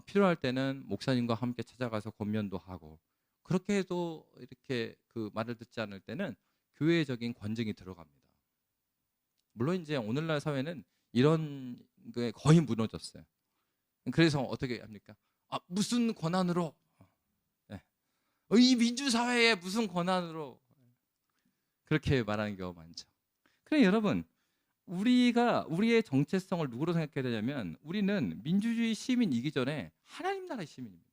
필요할 때는 목사님과 함께 찾아가서 권면도 하고, 그렇게 해도 이렇게 그 말을 듣지 않을 때는 교회적인 권증이 들어갑니다. 물론 이제 오늘날 사회는 이런 게 거의 무너졌어요. 그래서 어떻게 합니까? 무슨 권한으로? 네. 이 민주사회에 무슨 권한으로? 그렇게 말하는 경우가 많죠. 그래 여러분, 우리가 우리의 정체성을 누구로 생각해야 되냐면, 우리는 민주주의 시민이기 전에 하나님 나라의 시민입니다.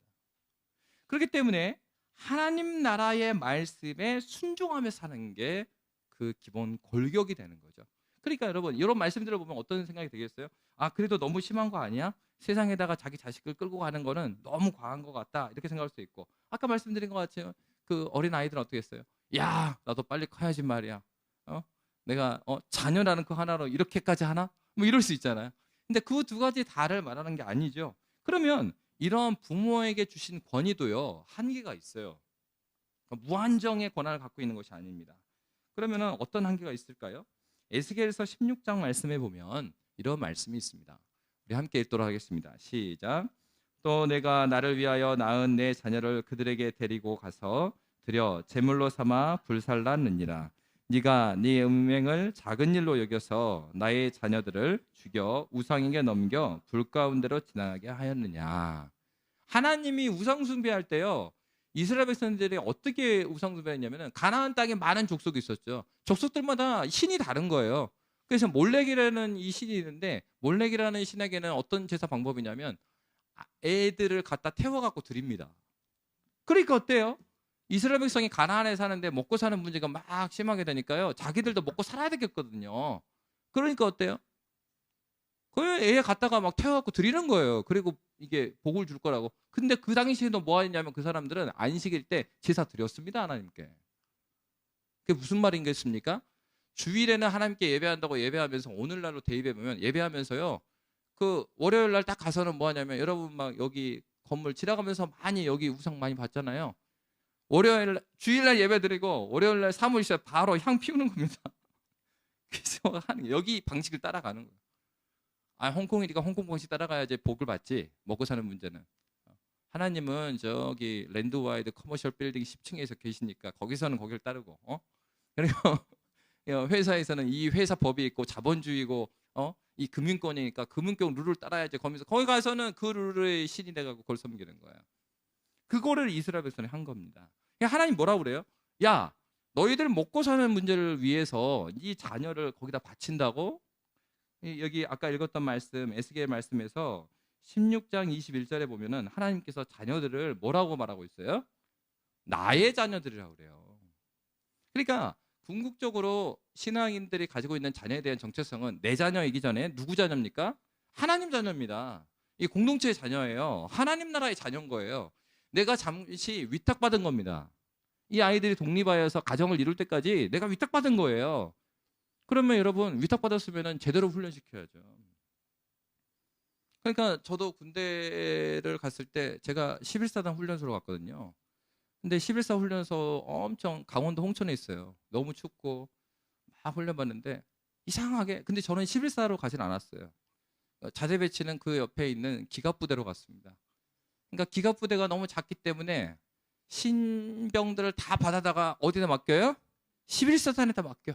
그렇기 때문에 하나님 나라의 말씀에 순종하며 사는 게 그 기본 골격이 되는 거죠. 그러니까 여러분, 이런 말씀들을 보면 어떤 생각이 되겠어요? 그래도 너무 심한 거 아니야? 세상에다가 자기 자식을 끌고 가는 거는 너무 과한 것 같다, 이렇게 생각할 수 있고, 아까 말씀드린 것 같이 그 어린 아이들은 어떻게 했어요? 야, 나도 빨리 커야지 말이야. 내가 자녀라는 그 하나로 이렇게까지 하나? 뭐 이럴 수 있잖아요. 근데 그 두 가지 다를 말하는 게 아니죠. 그러면 이런 부모에게 주신 권위도요, 한계가 있어요. 그러니까 무한정의 권한을 갖고 있는 것이 아닙니다. 그러면 어떤 한계가 있을까요? 에스겔서 16장 말씀에 보면 이런 말씀이 있습니다. 우리 함께 읽도록 하겠습니다. 시작. 또 내가 나를 위하여 낳은 내 자녀를 그들에게 데리고 가서 드려 제물로 삼아 불살랐느니라. 네가 네 음행을 작은 일로 여겨서 나의 자녀들을 죽여 우상에게 넘겨 불 가운데로 지나가게 하였느냐. 하나님이 우상 숭배할 때요, 이스라엘 백성들이 어떻게 우상 숭배했냐면, 가나안 땅에 많은 족속이 있었죠. 족속들마다 신이 다른 거예요. 그래서 몰렉이라는 이 신이 있는데, 몰렉이라는 신에게는 어떤 제사 방법이냐면 애들을 갖다 태워갖고 드립니다. 그러니까 어때요? 이스라엘 백성이 가나안에 사는데 먹고 사는 문제가 막 심하게 되니까요, 자기들도 먹고 살아야 되겠거든요. 그러니까 어때요? 그 애 갖다가 막 태워갖고 드리는 거예요. 그리고 이게 복을 줄 거라고. 근데 그 당시에도 뭐 했냐면, 그 사람들은 안식일 때 제사 드렸습니다, 하나님께. 그게 무슨 말인겠습니까? 주일에는 하나님께 예배한다고 예배하면서 오늘날로 대입해 보면, 예배하면서요, 그 월요일 날 딱 가서는 뭐 하냐면, 여러분 막 여기 건물 지나가면서 많이 여기 우상 많이 봤잖아요. 월요일 주일날 예배 드리고 월요일 날 사무실에 바로 향 피우는 겁니다. 그래서 하는 여기 방식을 따라가는 거예요. 홍콩이니까 홍콩 방식 따라가야지 복을 받지. 먹고 사는 문제는. 하나님은 저기 랜드와이드 커머셜 빌딩 10층에서 계시니까 거기서는 거기를 따르고, 그리고 회사에서는 이 회사 법이 있고 자본주의고, 이 금융권이니까 금융권 룰을 따라야지. 거기 가서는 그 룰의 신이 돼가고 그걸 섬기는 거예요. 그거를 이스라엘 백성이 한 겁니다. 하나님 뭐라고 그래요? 야, 너희들 먹고 사는 문제를 위해서 네 자녀를 거기다 바친다고? 여기 아까 읽었던 말씀, 에스겔 말씀에서 16장 21절에 보면은 하나님께서 자녀들을 뭐라고 말하고 있어요? 나의 자녀들이라고 그래요. 그러니까 궁극적으로 신앙인들이 가지고 있는 자녀에 대한 정체성은 내 자녀이기 전에 누구 자녀입니까? 하나님 자녀입니다. 이 공동체의 자녀예요. 하나님 나라의 자녀인 거예요. 내가 잠시 위탁받은 겁니다. 이 아이들이 독립하여서 가정을 이룰 때까지 내가 위탁받은 거예요. 그러면 여러분, 위탁받았으면 제대로 훈련시켜야죠. 그러니까 저도 군대를 갔을 때 제가 11사단 훈련소로 갔거든요. 근데 11사 훈련소 엄청 강원도 홍천에 있어요. 너무 춥고 막 훈련받는데 이상하게. 근데 저는 11사로 가진 않았어요. 자재 배치는 그 옆에 있는 기갑부대로 갔습니다. 그러니까 기갑부대가 너무 작기 때문에 신병들을 다 받아다가 어디다 맡겨요? 11사단에다 맡겨.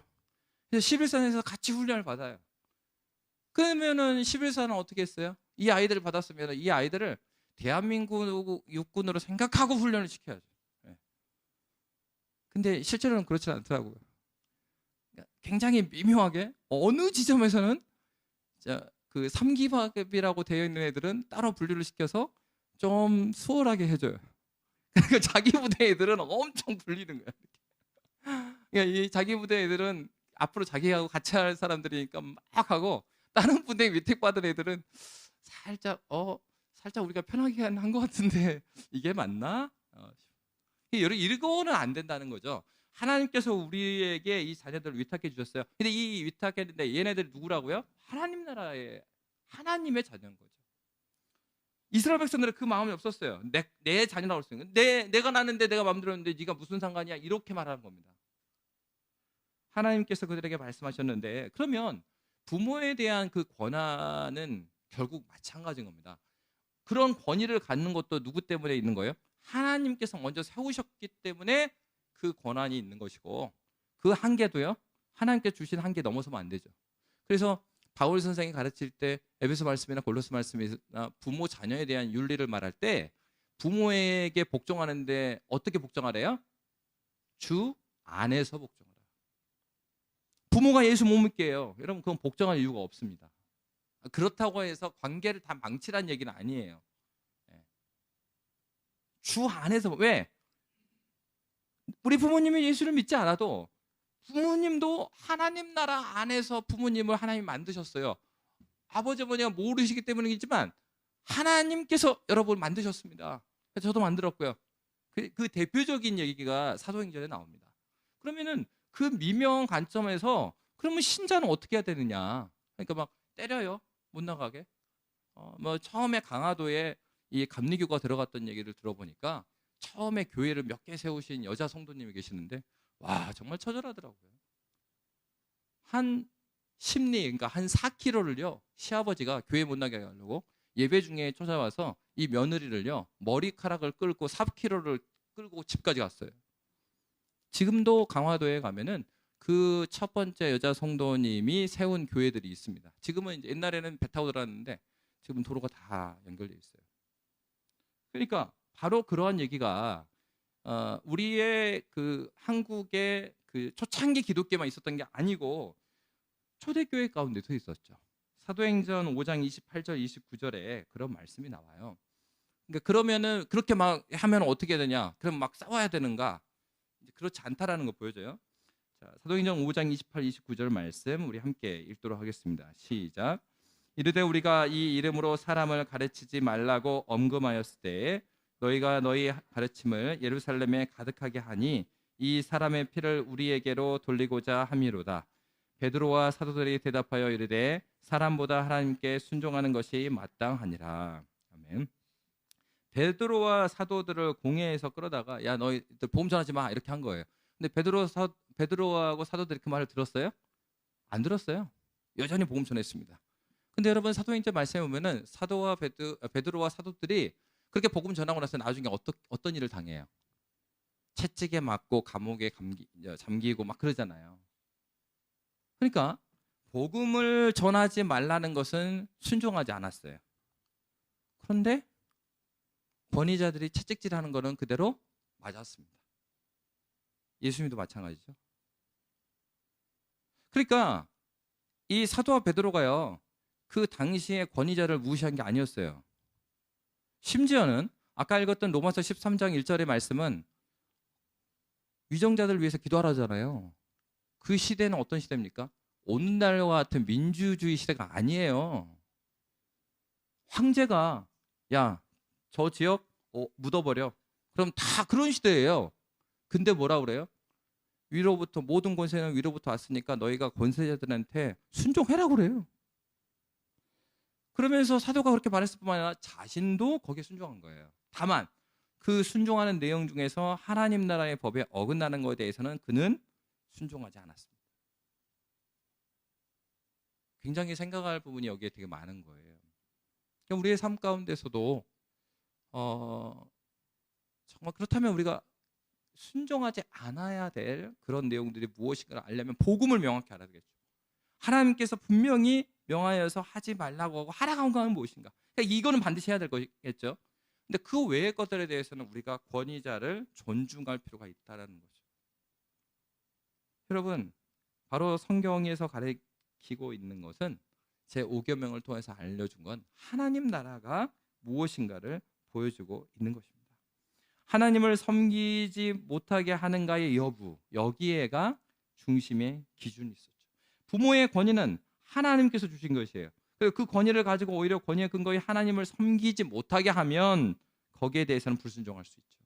그래서 11사단에서 같이 훈련을 받아요. 그러면은 11사단은 어떻게 했어요? 이 아이들을 받았으면 이 아이들을 대한민국 육군으로 생각하고 훈련을 시켜야죠. 네. 근데 실제로는 그렇지 않더라고요. 굉장히 미묘하게 어느 지점에서는 그 3기갑이라고 되어 있는 애들은 따로 분류를 시켜서 좀 수월하게 해줘요. 그러니까 자기 부대 애들은 엄청 불리는 거야. 그러니까 이 자기 부대 애들은 앞으로 자기하고 같이 할 사람들이니까 막 하고, 다른 부대 위택 받은 애들은 살짝 우리가 편하게 한 것 같은데 이게 맞나? 이거는 안 된다는 거죠. 하나님께서 우리에게 이 자녀들을 위탁해 주셨어요. 근데 이 위탁했는데 얘네들 누구라고요? 하나님 나라의 하나님의 자녀인 거죠. 이스라엘 백성들은 그 마음이 없었어요. 내 자녀라고 했어요. 내가 낳는데 내가 마음대로 했는데 네가 무슨 상관이야? 이렇게 말하는 겁니다. 하나님께서 그들에게 말씀하셨는데, 그러면 부모에 대한 그 권한은 결국 마찬가지인 겁니다. 그런 권위를 갖는 것도 누구 때문에 있는 거예요? 하나님께서 먼저 세우셨기 때문에 그 권한이 있는 것이고, 그 한계도요, 하나님께 주신 한계 넘어서면 안 되죠. 그래서 바울 선생이 가르칠 때 에베소 말씀이나 골로새 말씀이나 부모 자녀에 대한 윤리를 말할 때 부모에게 복종하는데 어떻게 복종하래요? 주 안에서 복종하라. 부모가 예수 못 믿게 해요. 여러분, 그건 복종할 이유가 없습니다. 그렇다고 해서 관계를 다 망치라는 얘기는 아니에요. 주 안에서. 왜? 우리 부모님이 예수를 믿지 않아도 부모님도 하나님 나라 안에서 부모님을 하나님 만드셨어요. 아버지 어머니가 모르시기 때문이지만 하나님께서 여러분 만드셨습니다. 저도 만들었고요. 그 대표적인 얘기가 사도행전에 나옵니다. 그러면은 그 미묘한 관점에서 그러면 신자는 어떻게 해야 되느냐? 그러니까 막 때려요, 못 나가게. 뭐 처음에 강화도에 이 감리교가 들어갔던 얘기를 들어보니까 처음에 교회를 몇 개 세우신 여자 성도님이 계시는데, 와, 정말 처절하더라고요. 한 심리, 그러니까 한 4km를요 시아버지가 교회 못 나게 하려고 예배 중에 쫓아와서 이 며느리를요 머리카락을 끌고 4km를 끌고 집까지 갔어요. 지금도 강화도에 가면은 그 첫 번째 여자 성도님이 세운 교회들이 있습니다. 지금은 이제, 옛날에는 배 타고 들어갔는데 지금 도로가 다 연결돼 있어요. 그러니까 바로 그러한 얘기가 우리의 그 한국의 그 초창기 기독교만 있었던 게 아니고 초대교회 가운데도 있었죠. 사도행전 5장 28절 29절에 그런 말씀이 나와요. 그러니까 그러면은 그렇게 막 하면 어떻게 되냐? 그럼 막 싸워야 되는가? 그렇지 않다라는 거 보여줘요. 자, 사도행전 5장 28, 29절 말씀 우리 함께 읽도록 하겠습니다. 시작. 이르되 우리가 이 이름으로 사람을 가르치지 말라고 엄금하였을 때 너희가 너희 가르침을 예루살렘에 가득하게 하니 이 사람의 피를 우리에게로 돌리고자 함이로다. 베드로와 사도들이 대답하여 이르되 사람보다 하나님께 순종하는 것이 마땅하니라. 아멘. 베드로와 사도들을 공회에서 끌어다가 야, 너희들 복음 전하지 마, 이렇게 한 거예요. 근데 베드로하고 사도들이 그 말을 들었어요? 안 들었어요. 여전히 복음 전했습니다. 근데 여러분, 사도행전 말씀에 보면은 베드로와 사도들이 그렇게 복음 전하고 나서 나중에 어떤 일을 당해요? 채찍에 맞고 감옥에 잠기고 막 그러잖아요. 그러니까 복음을 전하지 말라는 것은 순종하지 않았어요. 그런데 권위자들이 채찍질하는 거는 그대로 맞았습니다. 예수님도 마찬가지죠. 그러니까 이 사도와 베드로가요, 그 당시에 권위자를 무시한 게 아니었어요. 심지어는 아까 읽었던 로마서 13장 1절의 말씀은 위정자들을 위해서 기도하라잖아요. 그 시대는 어떤 시대입니까? 오늘날과 같은 민주주의 시대가 아니에요. 황제가 야, 저 지역 묻어버려. 그럼 다 그런 시대예요. 근데 뭐라 그래요? 위로부터, 모든 권세는 위로부터 왔으니까 너희가 권세자들한테 순종해라 그래요. 그러면서 사도가 그렇게 말했을 뿐만 아니라 자신도 거기에 순종한 거예요. 다만 그 순종하는 내용 중에서 하나님 나라의 법에 어긋나는 것에 대해서는 그는 순종하지 않았습니다. 굉장히 생각할 부분이 여기에 되게 많은 거예요. 그러니까 우리의 삶 가운데서도 정말 그렇다면 우리가 순종하지 않아야 될 그런 내용들이 무엇인가를 알려면 복음을 명확히 알아야 되겠죠. 하나님께서 분명히 명하여서 하지 말라고 하고 하라고 한 것은 무엇인가. 그러니까 이거는 반드시 해야 될 거겠죠. 근데 그 외의 것들에 대해서는 우리가 권위자를 존중할 필요가 있다는 거죠. 여러분, 바로 성경에서 가르치고 있는 것은 제5계명을 통해서 알려준 건 하나님 나라가 무엇인가를 보여주고 있는 것입니다. 하나님을 섬기지 못하게 하는가의 여부, 여기에가 중심의 기준이 있었죠. 부모의 권위는 하나님께서 주신 것이에요. 그 권위를 가지고 오히려 권위의 근거에 하나님을 섬기지 못하게 하면 거기에 대해서는 불순종할 수 있죠.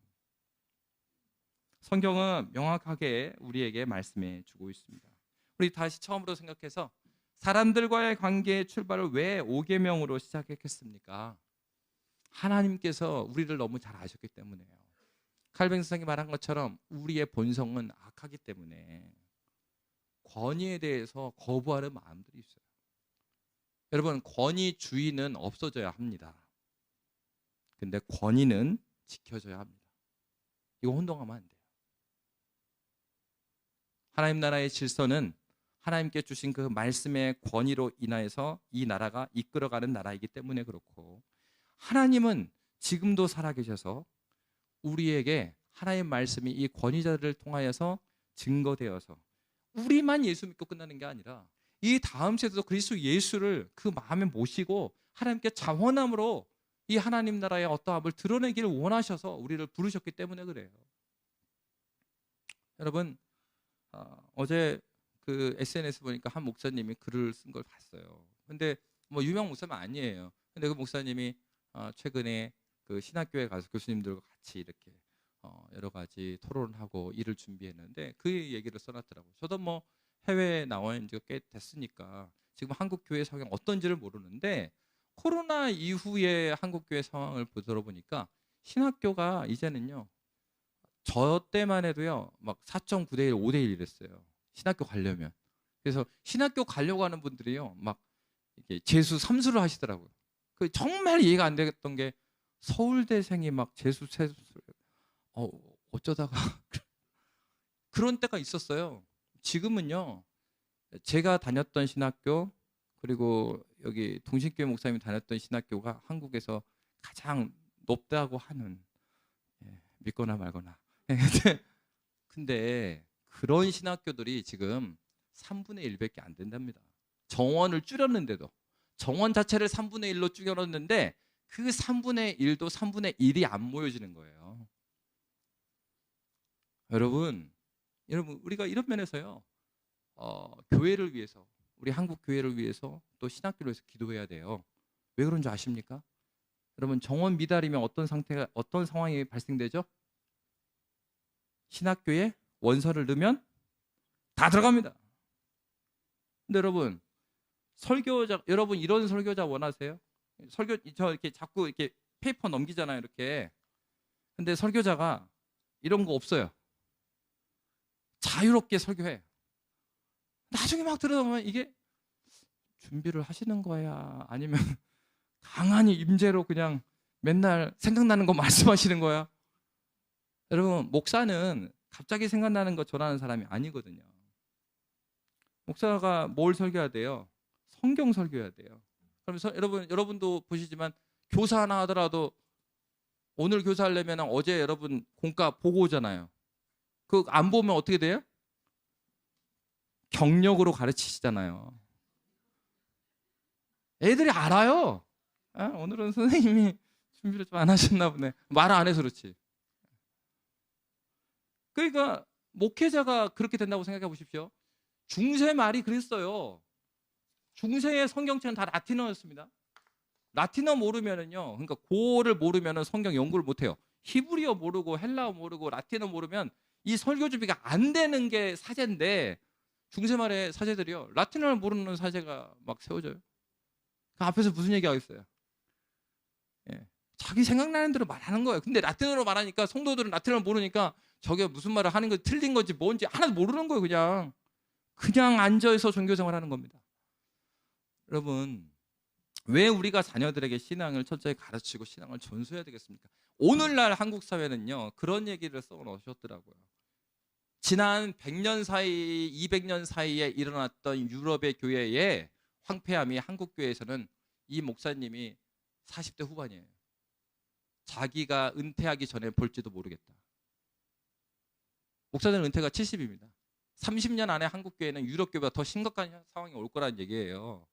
성경은 명확하게 우리에게 말씀해 주고 있습니다. 우리 다시 처음으로 생각해서 사람들과의 관계의 출발을 왜 5계명으로 시작했겠습니까? 하나님께서 우리를 너무 잘 아셨기 때문에요. 칼빈 선생이 말한 것처럼 우리의 본성은 악하기 때문에 권위에 대해서 거부하는 마음들이 있어요. 여러분, 권위주의는 없어져야 합니다. 근데 권위는 지켜져야 합니다. 이거 혼동하면 안 돼요. 하나님 나라의 질서는 하나님께 주신 그 말씀의 권위로 인하여서 이 나라가 이끌어가는 나라이기 때문에 그렇고, 하나님은 지금도 살아계셔서 우리에게 하나님의 말씀이 이 권위자들을 통하여서 증거되어서 우리만 예수 믿고 끝나는 게 아니라 이 다음 세대도 그리스도 예수를 그 마음에 모시고 하나님께 자원함으로 이 하나님 나라의 어떠함을 드러내기를 원하셔서 우리를 부르셨기 때문에 그래요. 여러분, 어제 그 SNS 보니까 한 목사님이 글을 쓴 걸 봤어요. 근데 뭐 유명 목사는 아니에요. 근데 그 목사님이 최근에 그 신학교에 가서 교수님들과 같이 이렇게 여러 가지 토론하고 일을 준비했는데 그 얘기를 써놨더라고요. 저도 뭐 해외에 나와 있는 지가 꽤 됐으니까 지금 한국 교회 상황이 어떤지를 모르는데, 코로나 이후에 한국 교회 상황을 들어보니까 신학교가 이제는요, 저 때만 해도요 막 4.9대 1, 5대 1 이랬어요. 신학교 가려면. 그래서 신학교 가려고 하는 분들이요 막 이렇게 재수 3수를 하시더라고요. 그 정말 이해가 안 됐던 게 서울대생이 막 재수 세수 어쩌다가 그런 때가 있었어요. 지금은요, 제가 다녔던 신학교, 그리고 여기 동신교회 목사님이 다녔던 신학교가 한국에서 가장 높다고 하는, 믿거나 말거나. 근데 그런 신학교들이 지금 3분의 1밖에 안 된답니다. 정원을 줄였는데도, 정원 자체를 3분의 1로 줄였는데 그 3분의 1도 3분의 1이 안 모여지는 거예요. 여러분 우리가 이런 면에서요, 교회를 위해서, 우리 한국 교회를 위해서 또 신학교를 위해서 기도해야 돼요. 왜 그런 줄 아십니까? 여러분, 정원 미달이면 어떤 상황이 발생되죠? 신학교에 원서를 넣으면 다 들어갑니다. 근데 여러분, 여러분 이런 설교자 원하세요? 저 이렇게 자꾸 이렇게 페이퍼 넘기잖아요, 이렇게. 근데 설교자가 이런 거 없어요. 자유롭게 설교해. 나중에 막 들어보면 이게 준비를 하시는 거야, 아니면 강한이 임재로 그냥 맨날 생각나는 거 말씀하시는 거야? 여러분, 목사는 갑자기 생각나는 거 전하는 사람이 아니거든요. 목사가 뭘 설교해야 돼요? 성경 설교해야 돼요. 그러면서 여러분도 보시지만 교사 하나 하더라도 오늘 교사하려면 어제 여러분 공과 보고 오잖아요. 그거 안 보면 어떻게 돼요? 경력으로 가르치시잖아요. 애들이 알아요. 오늘은 선생님이 준비를 좀 안 하셨나 보네. 말을 안 해서 그렇지. 그러니까 목회자가 그렇게 된다고 생각해 보십시오. 중세 말이 그랬어요. 중세의 성경책은 다 라틴어였습니다. 라틴어 모르면은요, 그러니까 고를 모르면은 성경 연구를 못 해요. 히브리어 모르고 헬라어 모르고 라틴어 모르면 이 설교 준비가 안 되는 게 사제인데, 중세 말의 사제들이요, 라틴어를 모르는 사제가 막 세워져요. 그 앞에서 무슨 얘기 하겠어요? 자기 생각나는 대로 말하는 거예요. 근데 라틴어로 말하니까 성도들은 라틴어를 모르니까 저게 무슨 말을 하는 건지 틀린 건지 뭔지 하나도 모르는 거예요. 그냥 앉아서 종교생활 하는 겁니다. 여러분, 왜 우리가 자녀들에게 신앙을 철저히 가르치고 신앙을 전수해야 되겠습니까? 오늘날 한국 사회는요, 그런 얘기를 써 놓으셨더라고요. 지난 100년 사이, 200년 사이에 일어났던 유럽의 교회의 황폐함이 한국 교회에서는 이 목사님이 40대 후반이에요. 자기가 은퇴하기 전에 볼지도 모르겠다. 목사님 은퇴가 70입니다. 30년 안에 한국 교회는 유럽 교회보다 더 심각한 상황이 올 거라는 얘기예요.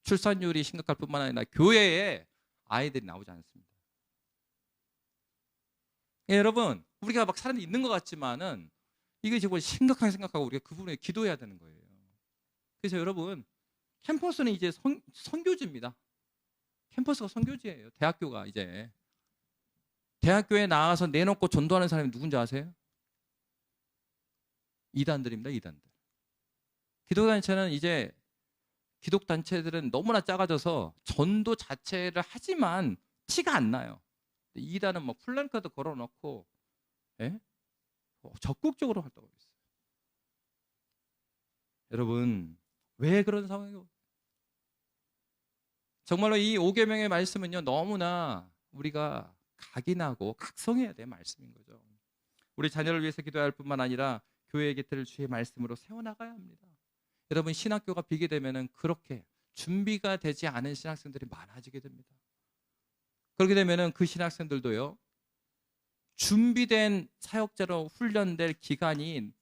출산율이 심각할 뿐만 아니라 교회에 아이들이 나오지 않습니다. 예, 여러분, 우리가 막 사람이 있는 것 같지만은 이게 지금 심각하게 생각하고 우리가 그 부분에 기도해야 되는 거예요. 그래서 여러분, 캠퍼스는 이제 선교지입니다. 캠퍼스가 선교지예요. 대학교가 이제 대학교에 나와서 내놓고 전도하는 사람이 누군지 아세요? 이단들입니다. 이단들. 기독단체는 이제 기독단체들은 너무나 작아져서 전도 자체를 하지만 티가 안 나요. 이단은 막 플랜카드 걸어놓고, 예? 적극적으로 활동하고 있어요. 여러분, 왜 그런 상황이에요? 정말로 이 5계명의 말씀은요, 너무나 우리가 각인하고 각성해야 될 말씀인 거죠. 우리 자녀를 위해서 기도해야 할 뿐만 아니라 교회의 깃들을 주의 말씀으로 세워나가야 합니다. 여러분, 신학교가 비게 되면은 그렇게 준비가 되지 않은 신학생들이 많아지게 됩니다. 그렇게 되면은 그 신학생들도요, 준비된 사역자로 훈련될 기간이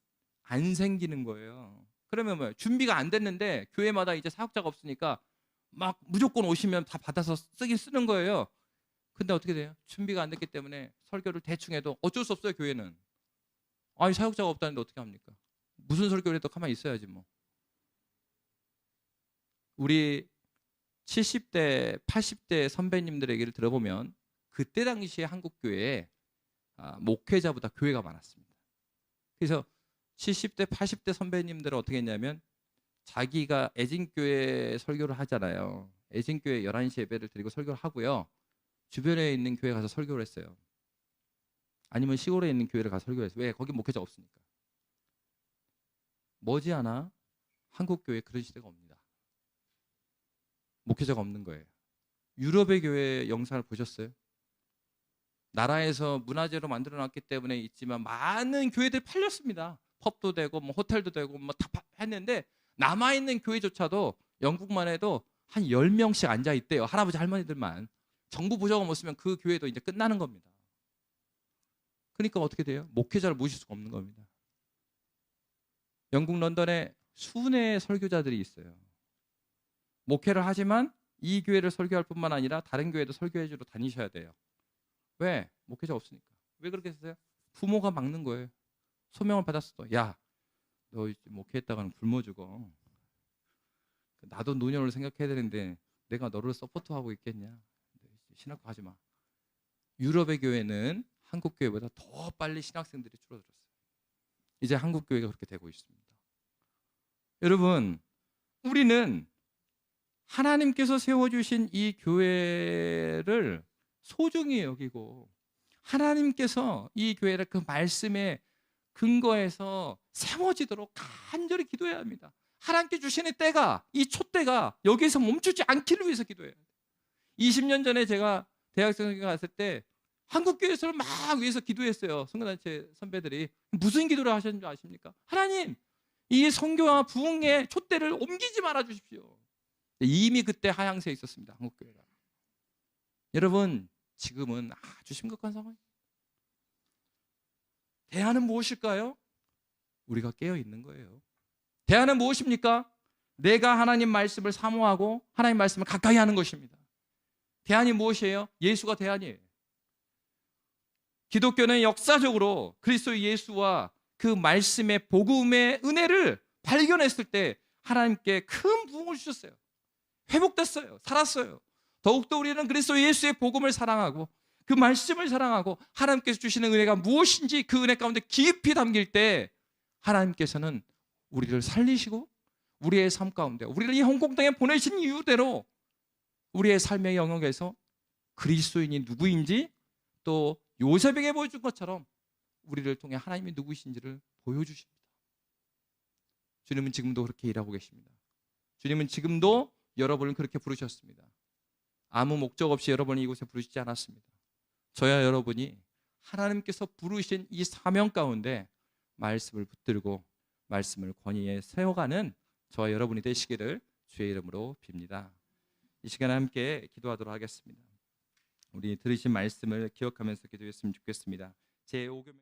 안 생기는 거예요. 그러면 뭐예요? 준비가 안 됐는데 교회마다 이제 사역자가 없으니까 막 무조건 오시면 다 받아서 쓰는 거예요. 근데 어떻게 돼요? 준비가 안 됐기 때문에 설교를 대충 해도 어쩔 수 없어요. 교회는. 아니, 사역자가 없다는데 어떻게 합니까? 무슨 설교를 해도 가만히 있어야지 뭐. 우리 70대, 80대 선배님들의 얘기를 들어보면 그때 당시에 한국 교회에 목회자보다 교회가 많았습니다. 그래서 70대, 80대 선배님들은 어떻게 했냐면 자기가 애진교회 설교를 하잖아요. 애진교회 11시 예배를 드리고 설교를 하고요. 주변에 있는 교회 가서 설교를 했어요. 아니면 시골에 있는 교회를 가서 설교를 했어요. 왜? 거기 목회자 없으니까. 머지않아 한국 교회에 그런 시대가 옵니다. 목회자가 없는 거예요. 유럽의 교회 영상을 보셨어요? 나라에서 문화재로 만들어놨기 때문에 있지만 많은 교회들이 팔렸습니다. 펍도 되고 뭐 호텔도 되고 뭐 다 했는데 남아있는 교회조차도 영국만 해도 한 10명씩 앉아있대요. 할아버지 할머니들만. 정부 보조금 없으면 그 교회도 이제 끝나는 겁니다. 그러니까 어떻게 돼요? 목회자를 모실 수가 없는 겁니다. 영국 런던에 순회 설교자들이 있어요. 목회를 하지만 이 교회를 설교할 뿐만 아니라 다른 교회도 설교해주러 다니셔야 돼요. 왜? 목회자 없으니까. 왜 그렇게 했어요? 부모가 막는 거예요. 소명을 받았어도 야, 너 목회했다가는 굶어 죽어. 나도 노년을 생각해야 되는데 내가 너를 서포트하고 있겠냐. 신학교 하지 마. 유럽의 교회는 한국 교회보다 더 빨리 신학생들이 줄어들었어요. 이제 한국 교회가 그렇게 되고 있습니다. 여러분, 우리는 하나님께서 세워주신 이 교회를 소중히 여기고 하나님께서 이 교회를 그 말씀에 근거해서 세워지도록 간절히 기도해야 합니다. 하나님께 주시는 때가, 이 촛대가 여기서 멈추지 않기를 위해서 기도해야 돼요. 20년 전에 제가 대학생에 갔을 때 한국교회에서 막 위해서 기도했어요. 선교단체 선배들이. 무슨 기도를 하셨는지 아십니까? 하나님, 이 선교와 부흥의 촛대를 옮기지 말아 주십시오. 이미 그때 하향세에 있었습니다. 한국교회가. 여러분, 지금은 아주 심각한 상황이에요. 대안은 무엇일까요? 우리가 깨어 있는 거예요. 대안은 무엇입니까? 내가 하나님 말씀을 사모하고 하나님 말씀을 가까이 하는 것입니다. 대안이 무엇이에요? 예수가 대안이에요. 기독교는 역사적으로 그리스도 예수와 그 말씀의 복음의 은혜를 발견했을 때 하나님께 큰 부흥을 주셨어요. 회복됐어요. 살았어요. 더욱더 우리는 그리스도 예수의 복음을 사랑하고 그 말씀을 사랑하고 하나님께서 주시는 은혜가 무엇인지 그 은혜 가운데 깊이 담길 때 하나님께서는 우리를 살리시고 우리의 삶 가운데 우리를 이 홍콩 땅에 보내신 이유대로 우리의 삶의 영역에서 그리스도인이 누구인지 또 요셉에게 보여준 것처럼 우리를 통해 하나님이 누구이신지를 보여주십니다. 주님은 지금도 그렇게 일하고 계십니다. 주님은 지금도 여러분을 그렇게 부르셨습니다. 아무 목적 없이 여러분이 이곳에 부르시지 않았습니다. 저야 여러분이 하나님께서 부르신 이 사명 가운데 말씀을 붙들고 말씀을 권위에 세워가는 저와 여러분이 되시기를 주의 이름으로 빕니다. 이 시간에 함께 기도하도록 하겠습니다. 우리 들으신 말씀을 기억하면서 기도했으면 좋겠습니다. 제5교